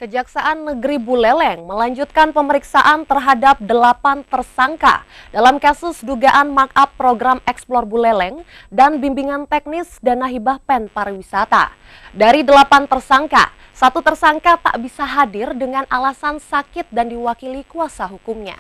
Kejaksaan Negeri Buleleng melanjutkan pemeriksaan terhadap 8 tersangka dalam kasus dugaan markup program Explore Buleleng dan bimbingan teknis dana hibah PEN pariwisata. Dari 8 tersangka, 1 tersangka tak bisa hadir dengan alasan sakit dan diwakili kuasa hukumnya.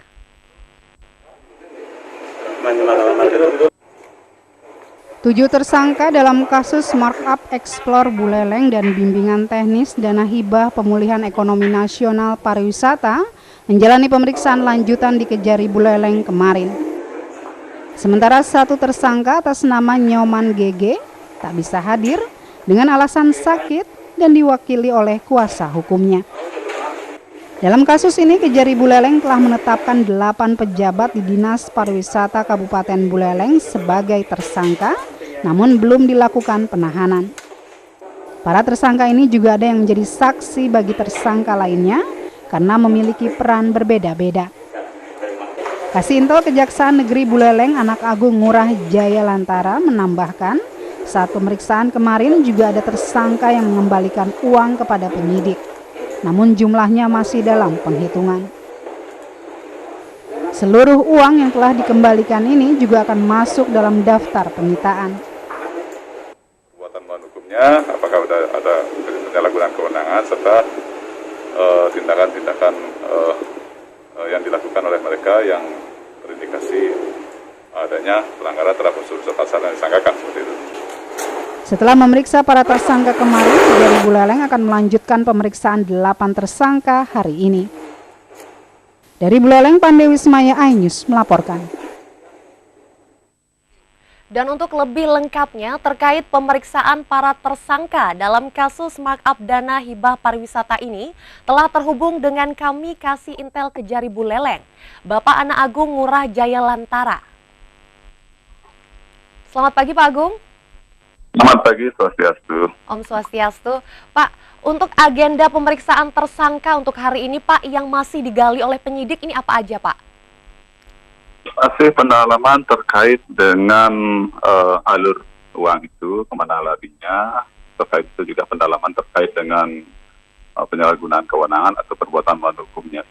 7 tersangka dalam kasus markup Explore Buleleng dan bimbingan teknis dana hibah pemulihan ekonomi nasional pariwisata menjalani pemeriksaan lanjutan di Kejari Buleleng kemarin. Sementara 1 tersangka atas nama Nyoman GG tak bisa hadir dengan alasan sakit dan diwakili oleh kuasa hukumnya. Dalam kasus ini, Kejari Buleleng telah menetapkan 8 pejabat di Dinas Pariwisata Kabupaten Buleleng sebagai tersangka, namun belum dilakukan penahanan. Para tersangka ini juga ada yang menjadi saksi bagi tersangka lainnya karena memiliki peran berbeda-beda. Kasintel Kejaksaan Negeri Buleleng Anak Agung Ngurah Jaya Lantara menambahkan, saat pemeriksaan kemarin juga ada tersangka yang mengembalikan uang kepada penyidik. Namun jumlahnya masih dalam penghitungan. Seluruh uang yang telah dikembalikan ini juga akan masuk dalam daftar penyitaan. Perbuatan melawan hukumnya, apakah ada penyalahgunaan kewenangan serta tindakan-tindakan yang dilakukan oleh mereka yang terindikasi adanya pelanggaran terhadap unsur-unsur pasal yang disangkakan seperti itu. Setelah memeriksa para tersangka kemarin, Kejari Buleleng akan melanjutkan pemeriksaan 8 tersangka hari ini. Dari Buleleng, Pandewi Smaya iNews melaporkan. Dan untuk lebih lengkapnya terkait pemeriksaan para tersangka dalam kasus markup dana hibah pariwisata ini, telah terhubung dengan kami Kasih Intel Kejari Buleleng, Bapak Anak Agung Ngurah Jaya Lantara. Selamat pagi Pak Agung. Selamat pagi, Swastiastu. Om Swastiastu. Pak, untuk agenda pemeriksaan tersangka untuk hari ini Pak yang masih digali oleh penyidik ini apa aja Pak? Masih pendalaman terkait dengan alur uang itu, kemana larinya, terkait itu juga pendalaman terkait dengan penyalahgunaan kewenangan atau perbuatan melawan hukumnya.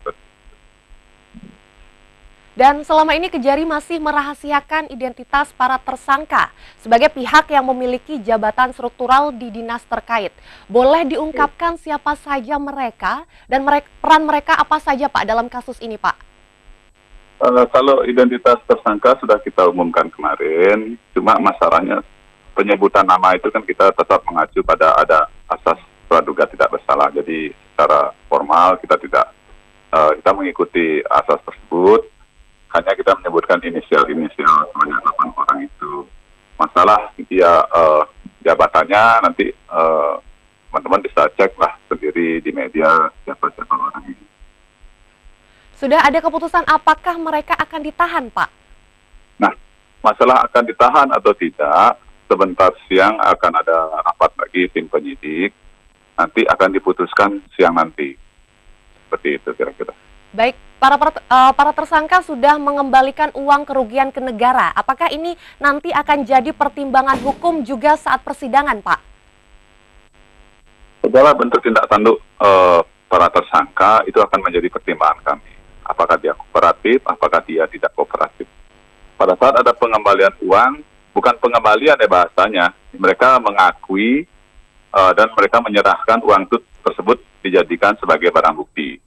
Dan selama ini Kejari masih merahasiakan identitas para tersangka sebagai pihak yang memiliki jabatan struktural di dinas terkait. Boleh diungkapkan siapa saja mereka dan peran mereka apa saja Pak dalam kasus ini Pak? Kalau identitas tersangka sudah kita umumkan kemarin, cuma masalahnya penyebutan nama itu kan kita tetap mengacu pada ada asas praduga tidak bersalah. Jadi secara formal kita tidak kita mengikuti asas tersebut. Hanya kita menyebutkan inisial-inisial sebanyak 8 orang itu. Masalah dia jabatannya nanti teman-teman bisa cek lah sendiri di media siapa-siapa orang ini. Sudah ada keputusan apakah mereka akan ditahan Pak? Nah, masalah akan ditahan atau tidak, sebentar siang akan ada rapat lagi tim penyidik, nanti akan diputuskan siang nanti. Seperti itu kira-kira. Baik, para tersangka sudah mengembalikan uang kerugian ke negara. Apakah ini nanti akan jadi pertimbangan hukum juga saat persidangan, Pak? Segala bentuk tindak tanduk para tersangka itu akan menjadi pertimbangan kami. Apakah dia kooperatif, apakah dia tidak kooperatif. Pada saat ada pengembalian uang, bukan pengembalian ya bahasanya, mereka mengakui dan mereka menyerahkan uang tersebut dijadikan sebagai barang bukti.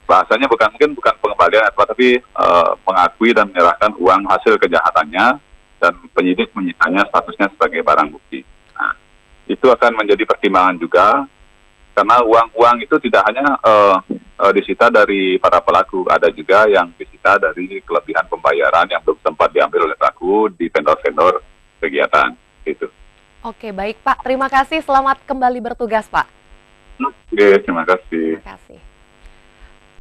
Bahasanya bukan pengembalian, tapi mengakui dan menyerahkan uang hasil kejahatannya dan penyidik menyitanya statusnya sebagai barang bukti. Nah, itu akan menjadi pertimbangan juga karena uang-uang itu tidak hanya disita dari para pelaku, ada juga yang disita dari kelebihan pembayaran yang belum sempat diambil oleh pelaku di vendor-vendor kegiatan. Gitu. Oke, baik Pak. Terima kasih. Selamat kembali bertugas Pak. Oke, terima kasih. Terima kasih.